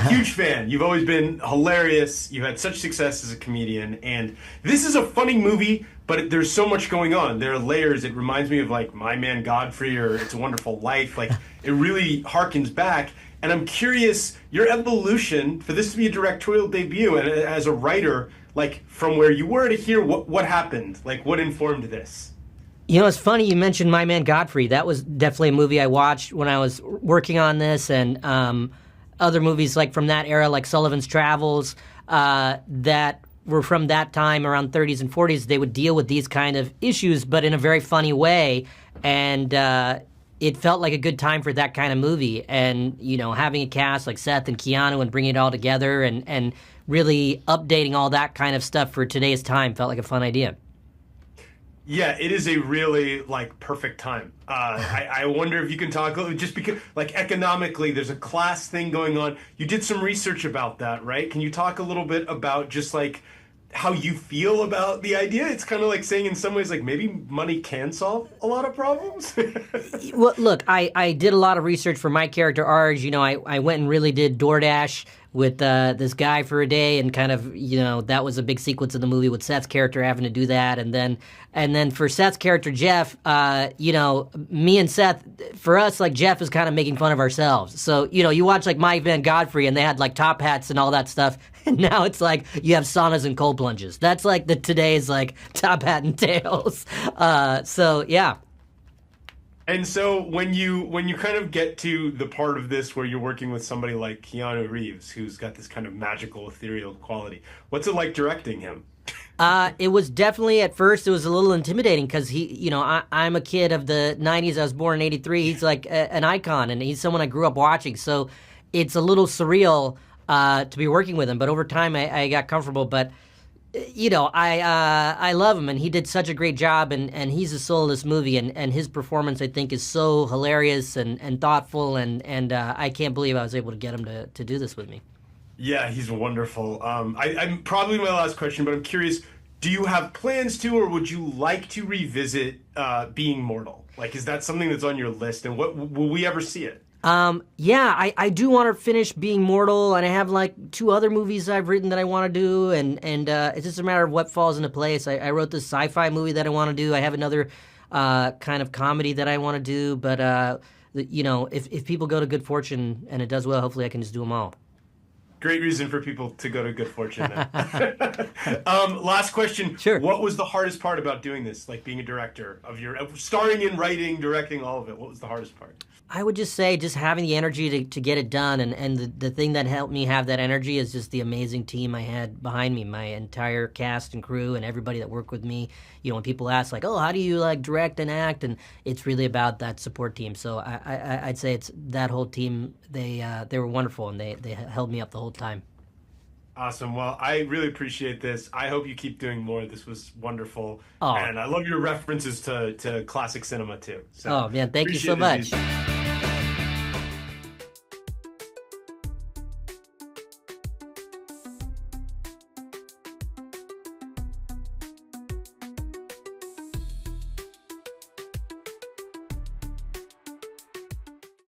Huge fan. You've always been hilarious. You've had such success as a comedian. And this is a funny movie, but there's so much going on. There are layers. It reminds me of like My Man Godfrey or It's a Wonderful Life. Like it really harkens back. And I'm curious, your evolution for this to be a directorial debut and as a writer, like from where you were to here, what happened? Like what informed this? You know, it's funny you mentioned My Man Godfrey. That was definitely a movie I watched when I was working on this, and other movies like from that era, like Sullivan's Travels, that were from that time around 30s and 40s. They would deal with these kind of issues, but in a very funny way, and it felt like a good time for that kind of movie. And, you know, having a cast like Seth and Keanu and bringing it all together and really updating all that kind of stuff for today's time felt like a fun idea. Yeah, it is a really like perfect time. I wonder if you can talk just because like economically there's a class thing going on. You did some research about that, right? Can you talk a little bit about just like how you feel about the idea? It's kind of like saying in some ways like maybe money can solve a lot of problems. Well, look, I did a lot of research for my character Arj. You know, I went and really did DoorDash with this guy for a day, and kind of, you know, that was a big sequence of the movie with Seth's character having to do that, and then for Seth's character Jeff, you know, me and Seth, for us, like Jeff is kind of making fun of ourselves. So, you know, you watch like My Man Godfrey, and they had like top hats and all that stuff, and now it's like you have saunas and cold plunges. That's like the today's like top hat and tails. So yeah. And so when you kind of get to the part of this where you're working with somebody like Keanu Reeves, who's got this kind of magical, ethereal quality, what's it like directing him? It was definitely, at first, it was a little intimidating because he, you know, I'm a kid of the 90s. I was born in 83. He's like an icon, and he's someone I grew up watching. So it's a little surreal to be working with him. But over time, I got comfortable. But you know, I love him, and he did such a great job, and he's the soul of this movie, and his performance, I think, is so hilarious and thoughtful, and I can't believe I was able to get him to do this with me. Yeah, he's wonderful. I'm probably my last question, but I'm curious, do you have plans to, or would you like to revisit Being Mortal? Like, is that something that's on your list, and what will we ever see it? Yeah, I do want to finish Being Mortal, and I have like 2 other movies I've written that I want to do, and it's just a matter of what falls into place. I wrote this sci-fi movie that I want to do. I have another kind of comedy that I want to do, but you know, if people go to Good Fortune and it does well, hopefully I can just do them all. Great reason for people to go to Good Fortune. Last question. Sure. What was the hardest part about doing this, like being a director, of your starring in writing, directing, all of it? What was the hardest part? I would just say just having the energy to get it done, and the thing that helped me have that energy is just the amazing team I had behind me, my entire cast and crew and everybody that worked with me. You know, when people ask like, oh, how do you like direct and act? And it's really about that support team. So I'd say it's that whole team. They were wonderful, and they held me up the whole time. Awesome. Well, I really appreciate this. I hope you keep doing more. This was wonderful. Oh. And I love your references to classic cinema too. So Oh man, thank you so appreciate it, much. Aziz.